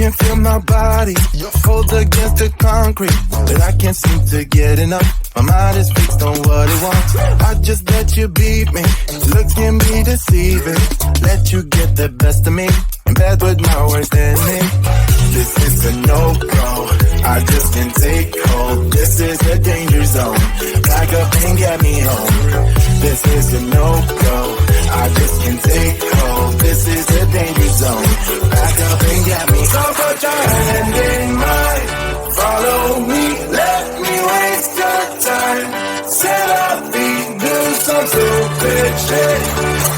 can feel my body cold against the concrete, but I can't seem to get enough. My mind is fixed on what it wants. I just let you beat me. Looks can be deceiving. Let you get the best of me. In bed with my worst enemy. This is a no-go. I just can't take hold. This is a danger zone. Back up and get me home. This is a no-go. I just can't take hold. This is a danger zone. Back up and get me. So put your hand in mine. Follow me. Let me waste your time. Set up feet. Do some stupid shit.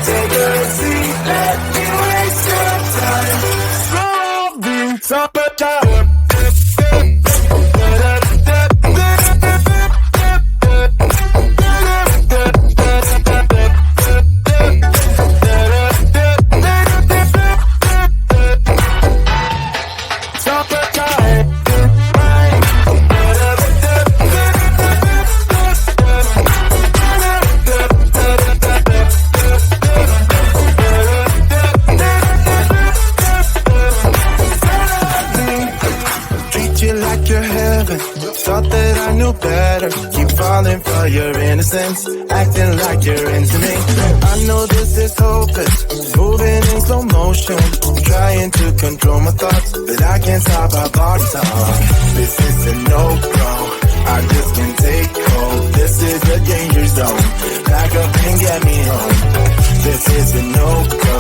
Take a seat. Let me waste your time. Slowly. So put your hand. Thought that I knew better. Keep falling for your innocence, acting like you're into me. I know this is hopeless, moving in slow motion, trying to control my thoughts, but I can't stop our body talk. This is a no-go. I just can't take hold. This is a danger zone. Back up and get me home. This is a no-go.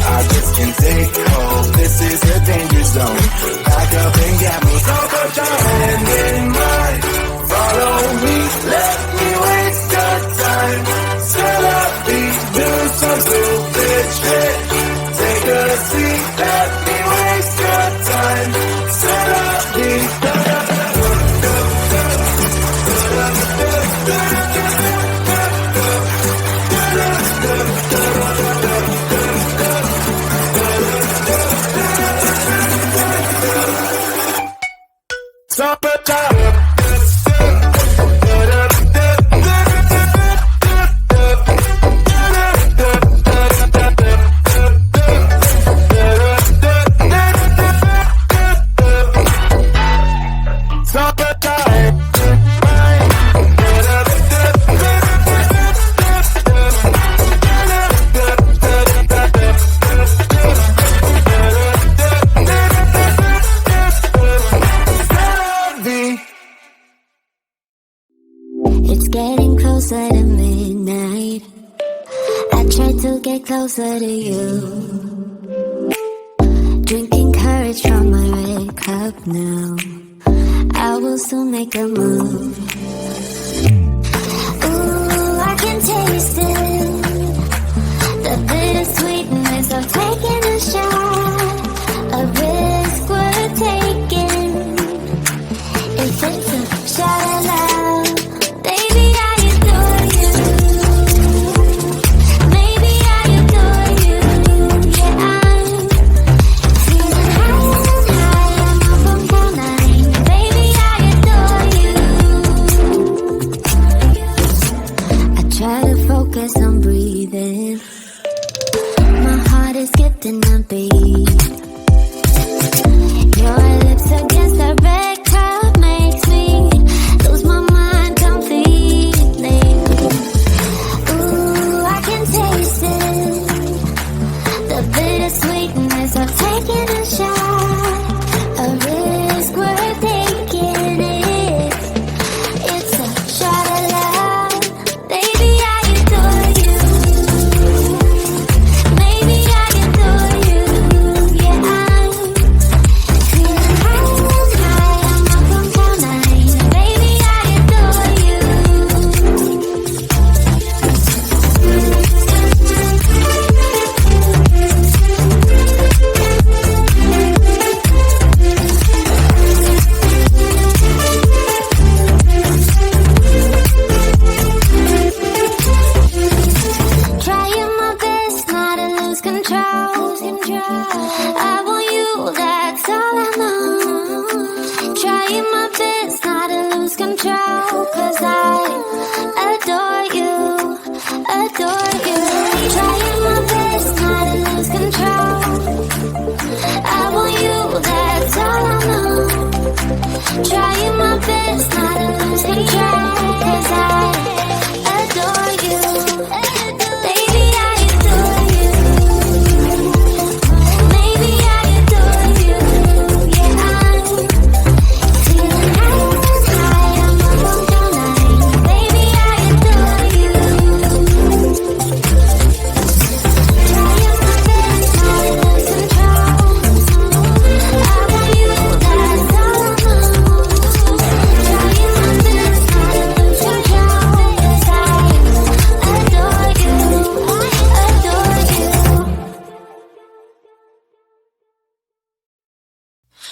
I just can't take hold. This is a danger zone. Back up and get me. So put your hand in mine. Follow me. Let me waste your time. Set up feet. Do some stupid shit. Take a seat. Let me waste your time. Set up feet. Stop it down. Closer to midnight, I try to get closer to you. Drinking courage from my red cup now. I will soon make a move. Ooh, I can taste it, the bittersweetness of taking a shot, a risk we're taking. If it's a shot of love, baby,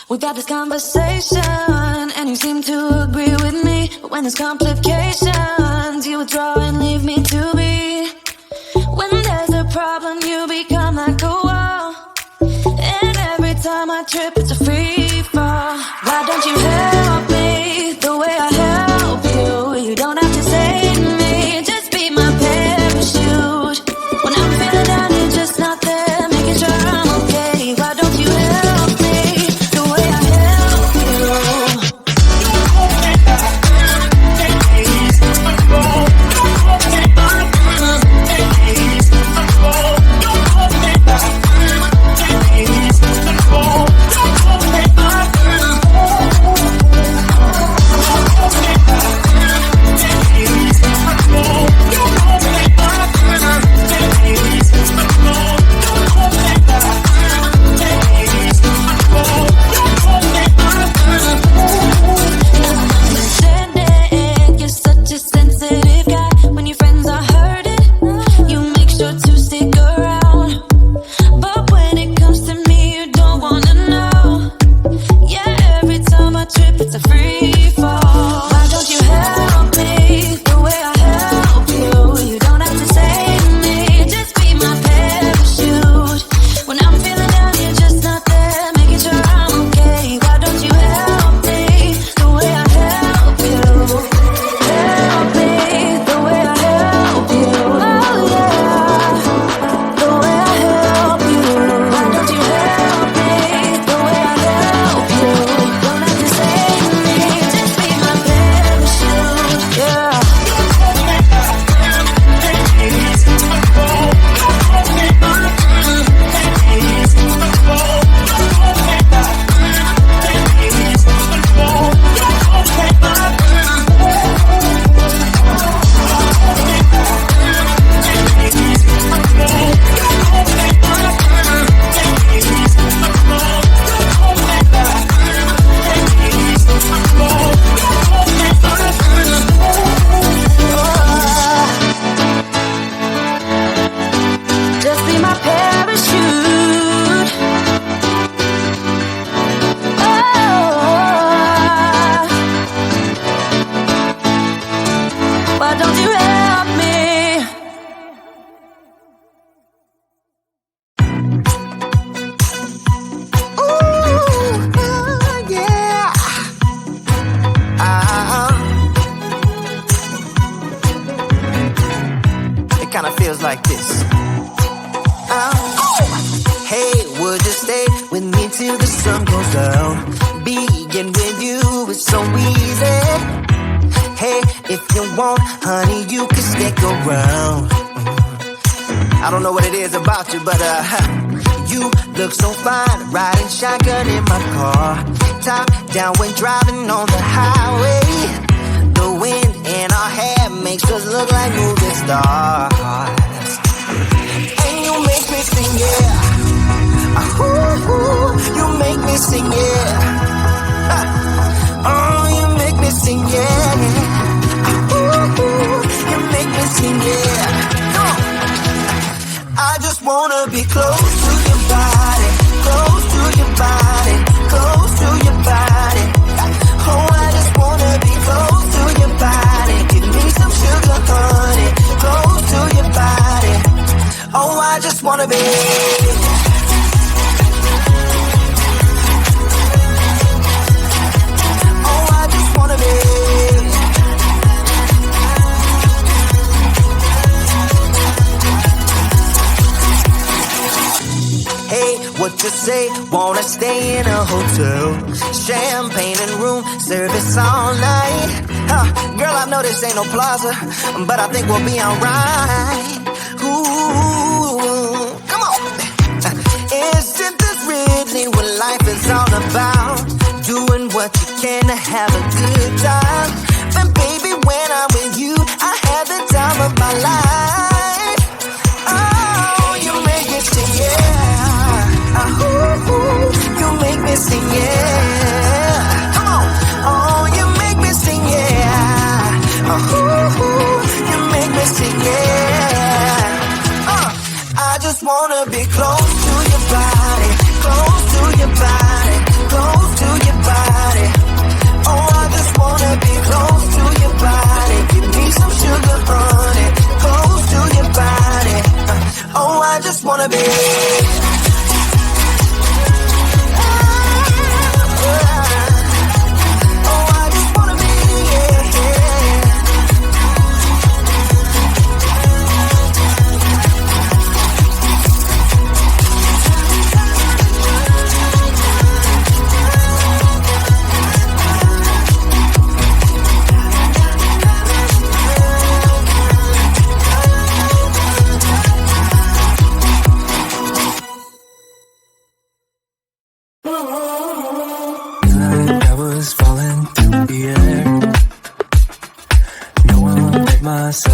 We got this conversation, and you seem to agree with me. But when there's complications, you withdraw and leave me to be. When there's a problem, you become like a wall. And every time I trip, it's a free fall. Why don't you help me the way I help you? You don't have to save me, just be my parachute. When I'm feeling down, you're just not there, making sure I'm okay. Why don't you help me the way I help you? No plaza, but I think we'll be alright. Ooh, come on. Isn't this really what life is all about? Doing what you can to have a good time. And baby, when I'm with you, I have the time of my life. Oh, you make me sing, yeah. You make me sing, yeah. Come on. Oh, you make me sing, yeah. You make me sing, yeah. I just wanna be close to your body, close to your body, close to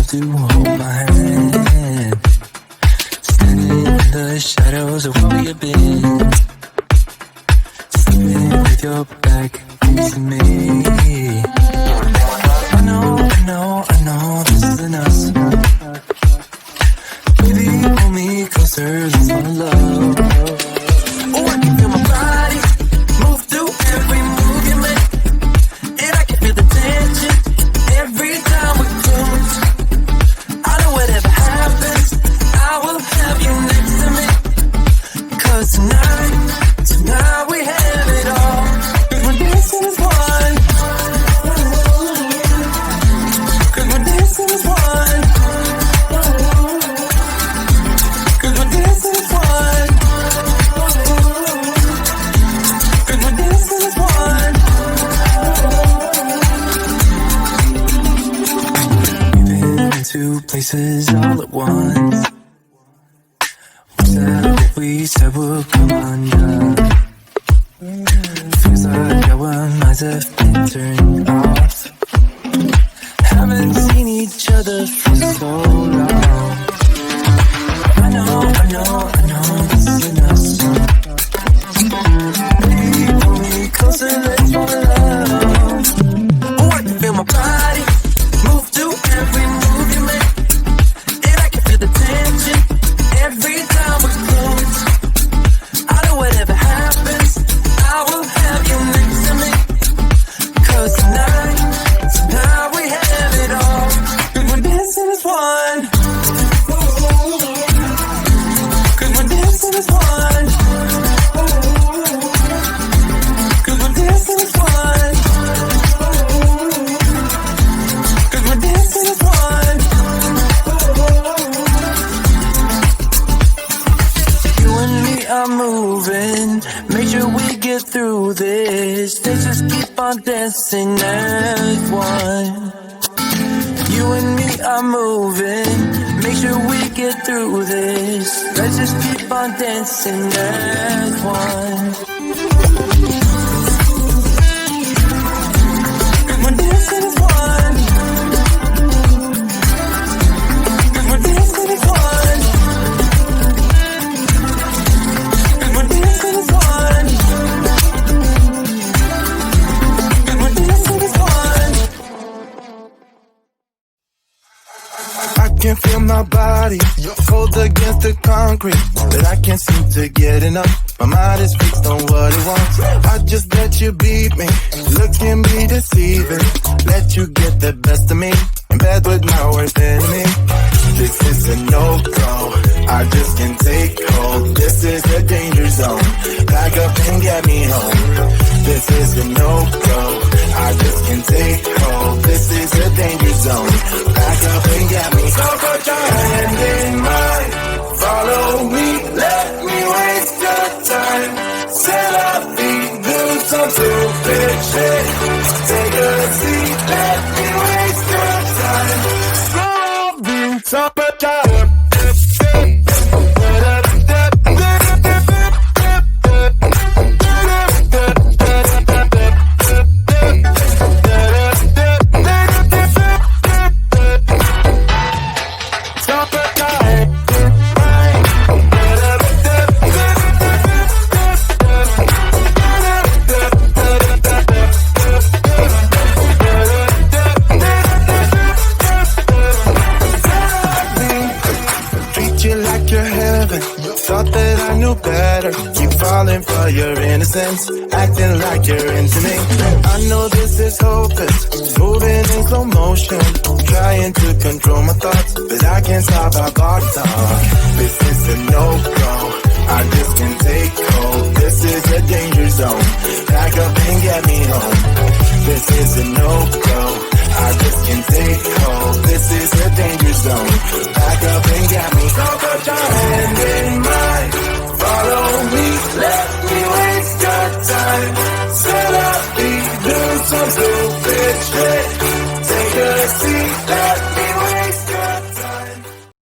to hold my hand. Standing in the shadows of where we have been. Sleeping with your back next to me. I know, this isn't us. Baby, pull me closer, let's fall in love. Oh, I can feel my body move through every move you make. And I can feel the tension every time we close. I know whatever happens, I will have you next to me. 'Cause tonight we have it all. We're dancing as one. 'Cause we're dancing as one. 'Cause we're dancing as one. 'Cause we're dancing as one. We've been to places all at once. Was that what we said would come undone? Feels like our minds have been turned off. Haven't seen each other for so long. I know, this isn't us. Baby, pull me closer, let's fall in love. Oh, I can feel my body move through every move you make. And I can feel the tension every time we close. I know whatever happens, I will have you next to me. 'Cause tonight we have it all. 'Cause we're dancing as one. 'Cause we're dancing as one. 'Cause we're dancing as one. 'Cause we're dancing as one. You and me are moving, make sure we get through this. Let's just keep on dancing as one. You and me are moving, make sure we get through this. Let's just keep on dancing as one. 'Cause we're dancing as one. 'Cause we're dancing as one. 'Cause we're dancing as one. 'Cause we're dancing as one. I can feel my body cold against the concrete, but I can't seem to get enough. My mind is fixed on what it wants. I just let you beat me. Looks can be deceiving. Let you get the best of me. In bed with my worst enemy. This is a no-go. I just can't take hold. This is a danger zone. Back up and get me home. This is a no-go. I just can't take hold. This is a danger zone. Back up and get me. So put your hand in mine. Follow me. Let me waste your time. Set up feet. Do some stupid shit. Take a seat. Let me waste your time. So put your thought that I knew better. Keep falling for your innocence, acting like you're into me. I know this is hopeless, moving in slow motion, trying to control my thoughts, but I can't stop our body talk. This is a no-go, I just can't take hold. This is a danger zone, back up and get me home. This is a no-go, I just can't take hold. This is a danger zone, back up and get me. So put your hand in mine, follow me, let me waste your time. Set up, do some stupid shit.